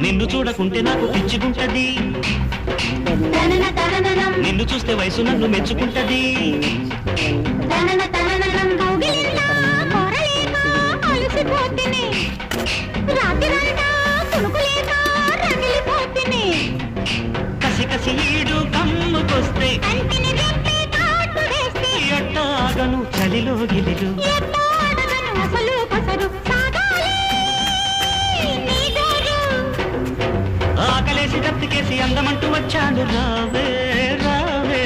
నిన్ను చూడకుంటే నాకు పిచ్చిగుంటది, నిన్ను చూస్తే వయసు నన్ను మెచ్చుకుంటది. కసి కసి ఈడు కమ్ముకొస్తే ఎట్టాగను చలిలో గిలిలు. ఆకలేసి దప్పికేసి అందమంటూ వచ్చాడు రావే రావే.